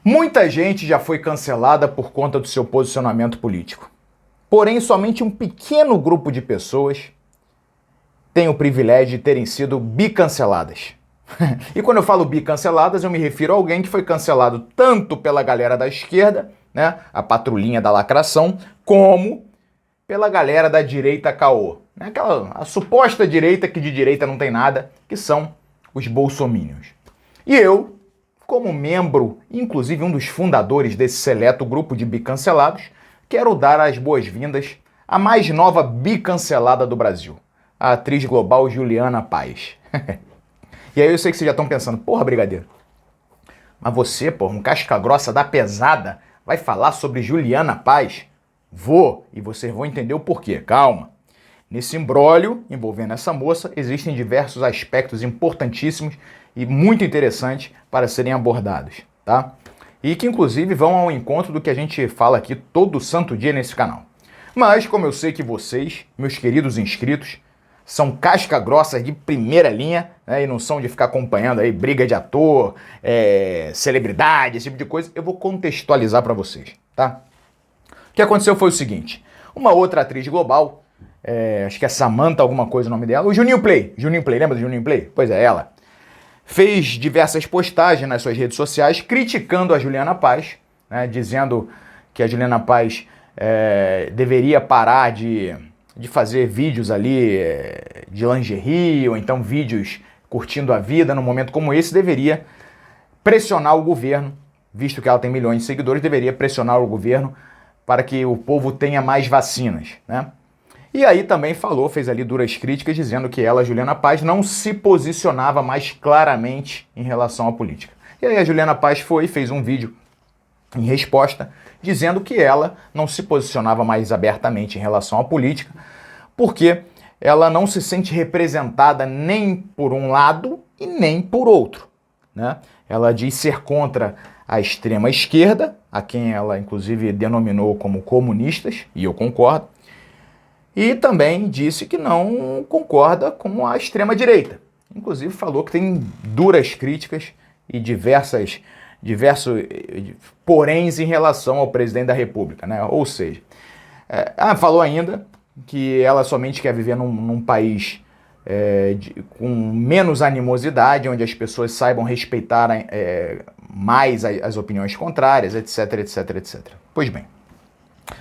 Muita gente já foi cancelada por conta do seu posicionamento político. Porém, somente um pequeno grupo de pessoas tem o privilégio de terem sido bicanceladas. E quando eu falo bicanceladas, eu me refiro a alguém que foi cancelado tanto pela galera da esquerda, né, a patrulhinha da lacração, como pela galera da direita caô, né, a suposta direita que de direita não tem nada, que são os bolsominions. E eu, como membro, inclusive um dos fundadores desse seleto grupo de bicancelados, quero dar as boas-vindas à mais nova bicancelada do Brasil, a atriz global Juliana Paz. E aí eu sei que vocês já estão pensando, porra, brigadeiro, mas você, porra, um casca grossa da pesada, vai falar sobre Juliana Paz? Vou, e vocês vão entender o porquê, calma. Nesse imbróglio envolvendo essa moça, existem diversos aspectos importantíssimos e muito interessantes para serem abordados, tá? E que inclusive vão ao encontro do que a gente fala aqui todo santo dia nesse canal. Mas como eu sei que vocês, meus queridos inscritos, são casca grossa de primeira linha, né, e não são de ficar acompanhando aí briga de ator, celebridade, esse tipo de coisa, eu vou contextualizar para vocês, tá? O que aconteceu foi o seguinte, uma outra atriz global, acho que é Samantha alguma coisa o nome dela, o Juninho Play, lembra do Juninho Play? Pois é, ela fez diversas postagens nas suas redes sociais criticando a Juliana Paz, né, dizendo que a Juliana Paz deveria parar de fazer vídeos ali de lingerie, ou então vídeos curtindo a vida num momento como esse, deveria pressionar o governo, visto que ela tem milhões de seguidores, deveria pressionar o governo para que o povo tenha mais vacinas, né? E aí também fez ali duras críticas, dizendo que ela, Juliana Paz, não se posicionava mais claramente em relação à política. E aí a Juliana Paz fez um vídeo em resposta, dizendo que ela não se posicionava mais abertamente em relação à política, porque ela não se sente representada nem por um lado e nem por outro, né? Ela diz ser contra a extrema esquerda, a quem ela inclusive denominou como comunistas, e eu concordo, e também disse que não concorda com a extrema direita. Inclusive falou que tem duras críticas e diversos poréns em relação ao presidente da República, né? Ou seja, falou ainda que ela somente quer viver num país com menos animosidade, onde as pessoas saibam respeitar mais as opiniões contrárias, etc, etc, etc. Pois bem,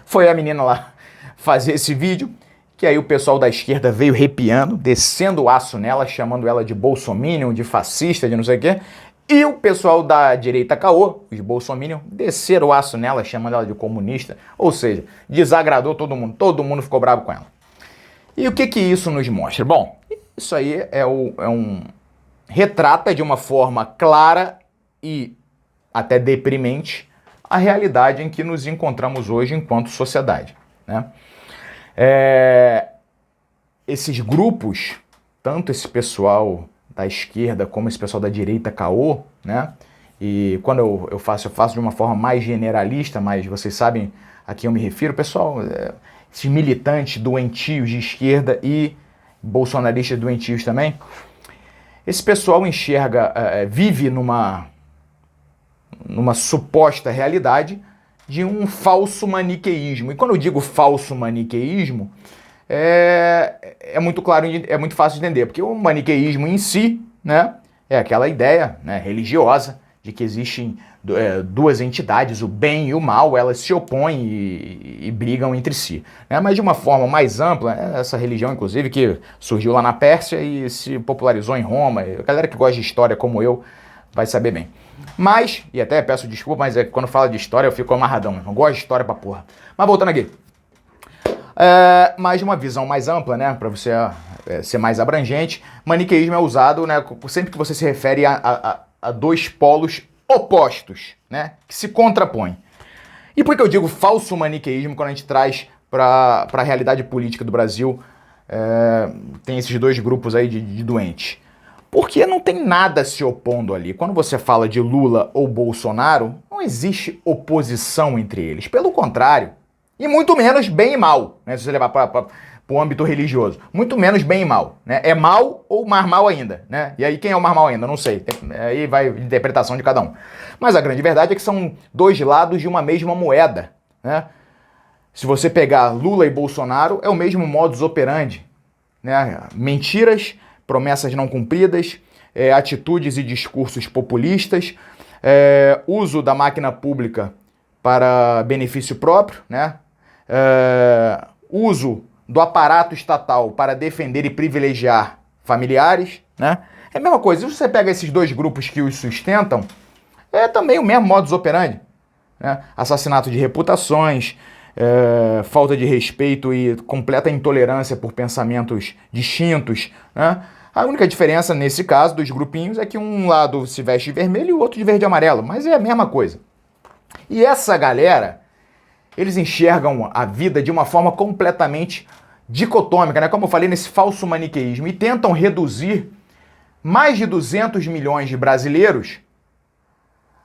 foi a menina lá fazer esse vídeo, que aí o pessoal da esquerda veio arrepiando, descendo o aço nela, chamando ela de bolsominion, de fascista, de não sei o quê. E o pessoal da direita caô, os bolsominion, desceram o aço nela, chamando ela de comunista. Ou seja, desagradou todo mundo ficou bravo com ela. E o que isso nos mostra? Bom, isso aí retrata de uma forma clara e até deprimente a realidade em que nos encontramos hoje enquanto sociedade, né? Esses grupos, tanto esse pessoal da esquerda como esse pessoal da direita caô, né? E quando eu faço de uma forma mais generalista, mas vocês sabem a quem eu me refiro, pessoal, esses militantes doentios de esquerda e bolsonaristas doentios também, esse pessoal vive numa suposta realidade de um falso maniqueísmo. E quando eu digo falso maniqueísmo, é muito claro, é muito fácil de entender, porque o maniqueísmo em si, né, é aquela ideia, né, religiosa de que existem duas entidades, o bem e o mal, elas se opõem e brigam entre si, né? Mas de uma forma mais ampla, essa religião, inclusive, que surgiu lá na Pérsia e se popularizou em Roma, a galera que gosta de história como eu vai saber bem. Mas, e até peço desculpa, mas quando falo de história eu fico amarradão, eu gosto de história pra porra. Mas voltando aqui. Mas de uma visão mais ampla, né, para você ser mais abrangente, maniqueísmo é usado, né, sempre que você se refere a dois polos opostos, né, que se contrapõem. E por que eu digo falso maniqueísmo quando a gente traz para a realidade política do Brasil, tem esses dois grupos aí de doentes? Porque não tem nada se opondo ali. Quando você fala de Lula ou Bolsonaro, não existe oposição entre eles. Pelo contrário, e muito menos bem e mal, né? Se você levar para para o âmbito religioso. Muito menos bem e mal, né? É mal ou mais mal ainda, né? E aí quem é o mais mal ainda? Não sei. Aí vai de interpretação de cada um. Mas a grande verdade é que são dois lados de uma mesma moeda, né? Se você pegar Lula e Bolsonaro, é o mesmo modus operandi, né? Mentiras, promessas não cumpridas, atitudes e discursos populistas, uso da máquina pública para benefício próprio, né? Uso do aparato estatal para defender e privilegiar familiares, né? É a mesma coisa. Se você pega esses dois grupos que os sustentam, é também o mesmo modus operandi, né? Assassinato de reputações, falta de respeito e completa intolerância por pensamentos distintos, né? A única diferença nesse caso dos grupinhos é que um lado se veste de vermelho e o outro de verde e amarelo, mas é a mesma coisa. E essa galera, eles enxergam a vida de uma forma completamente dicotômica, né? Como eu falei, nesse falso maniqueísmo, e tentam reduzir mais de 200 milhões de brasileiros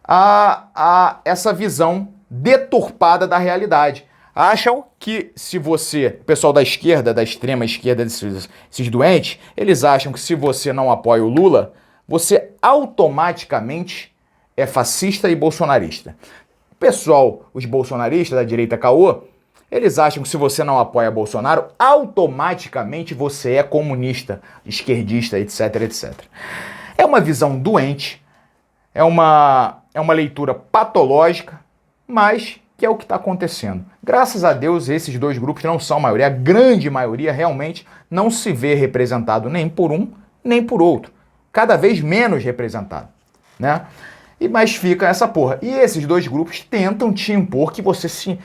a essa visão deturpada da realidade. Acham que se você, o pessoal da esquerda, da extrema esquerda, esses doentes, eles acham que se você não apoia o Lula, você automaticamente é fascista e bolsonarista. O pessoal, os bolsonaristas da direita caô, eles acham que se você não apoia Bolsonaro, automaticamente você é comunista, esquerdista, etc, etc. É uma visão doente, é uma leitura patológica, mas que é o que está acontecendo. Graças a Deus, esses dois grupos não são a maioria. A grande maioria realmente não se vê representado nem por um, nem por outro. Cada vez menos representado, né? Mas fica essa porra. E esses dois grupos tentam te impor que você se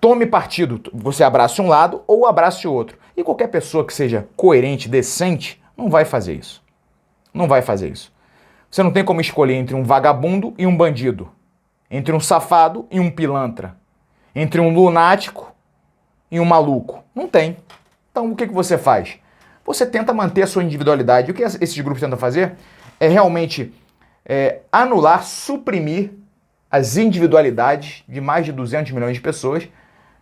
tome partido. Você abrace um lado ou abrace o outro. E qualquer pessoa que seja coerente, decente, não vai fazer isso. Não vai fazer isso. Você não tem como escolher entre um vagabundo e um bandido. Entre um safado e um pilantra. Entre um lunático e um maluco. Não tem. Então o que você faz? Você tenta manter a sua individualidade. E o que esses grupos tentam fazer é realmente anular, suprimir as individualidades de mais de 200 milhões de pessoas,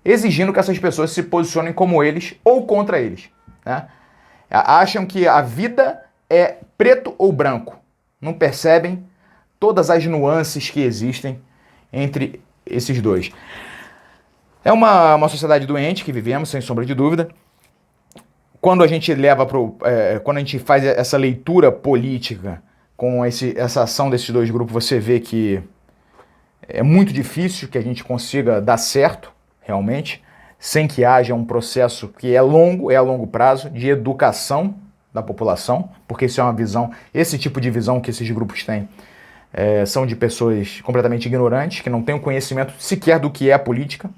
exigindo que essas pessoas se posicionem como eles ou contra eles, né? Acham que a vida é preto ou branco. Não percebem todas as nuances que existem entre esses dois. É uma sociedade doente que vivemos, sem sombra de dúvida. Quando a gente quando a gente faz essa leitura política com essa ação desses dois grupos, você vê que é muito difícil que a gente consiga dar certo, realmente, sem que haja um processo que é a longo prazo, de educação da população, porque isso é uma visão, esse tipo de visão que esses grupos têm, são de pessoas completamente ignorantes, que não têm o conhecimento sequer do que é a política,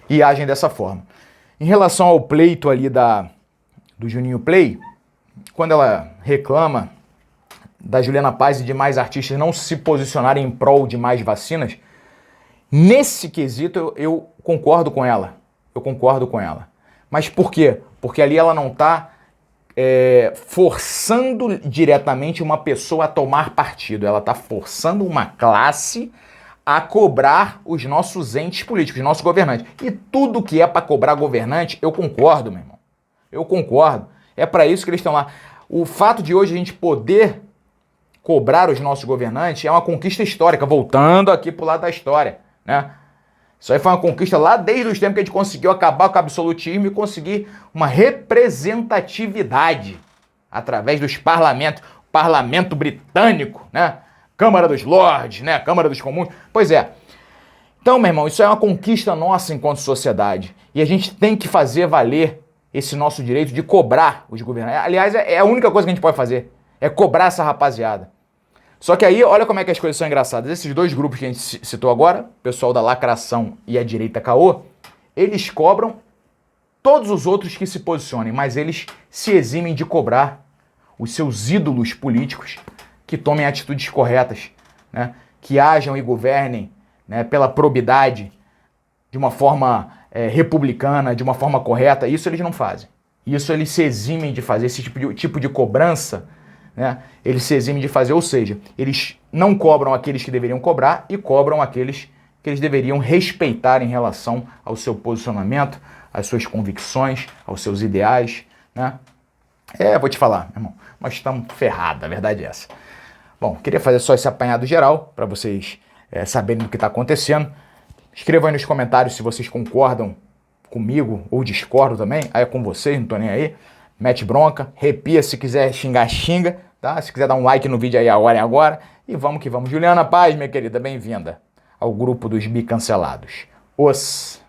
e agem dessa forma. Em relação ao pleito ali do Juninho Play, quando ela reclama da Juliana Paz e de mais artistas não se posicionarem em prol de mais vacinas, nesse quesito eu concordo com ela. Eu concordo com ela. Mas por quê? Porque ali ela não está forçando diretamente uma pessoa a tomar partido. Ela está forçando uma classe a cobrar os nossos entes políticos, os nossos governantes. E tudo que é para cobrar governante, eu concordo, meu irmão. Eu concordo. É para isso que eles estão lá. O fato de hoje a gente poder cobrar os nossos governantes é uma conquista histórica, voltando aqui pro lado da história, né? Isso aí foi uma conquista lá desde os tempos que a gente conseguiu acabar com o absolutismo e conseguir uma representatividade através dos parlamentos, parlamento britânico, né? Câmara dos Lordes, né? Câmara dos Comuns. Pois é. Então, meu irmão, isso é uma conquista nossa enquanto sociedade. E a gente tem que fazer valer esse nosso direito de cobrar os governantes. Aliás, é a única coisa que a gente pode fazer. É cobrar essa rapaziada. Só que aí, olha como é que as coisas são engraçadas. Esses dois grupos que a gente citou agora, o pessoal da lacração e a direita caô, eles cobram todos os outros que se posicionem, mas eles se eximem de cobrar os seus ídolos políticos que tomem atitudes corretas, né? Que ajam e governem, né, pela probidade, de uma forma republicana, de uma forma correta. Isso eles não fazem. Isso eles se eximem de fazer, esse tipo de cobrança, né? Eles se eximem de fazer, ou seja, eles não cobram aqueles que deveriam cobrar e cobram aqueles que eles deveriam respeitar em relação ao seu posicionamento, às suas convicções, aos seus ideais, né? Vou te falar, meu irmão, nós estamos ferrados, a verdade é essa. Bom, queria fazer só esse apanhado geral, para vocês saberem do que está acontecendo. Escrevam aí nos comentários se vocês concordam comigo ou discordam também, aí é com vocês, não tô nem aí. Mete bronca, arrepia, se quiser xingar, xinga, tá? Se quiser dar um like no vídeo aí, agora é agora. E vamos que vamos. Juliana Paz, minha querida, bem-vinda ao grupo dos bicancelados. Os...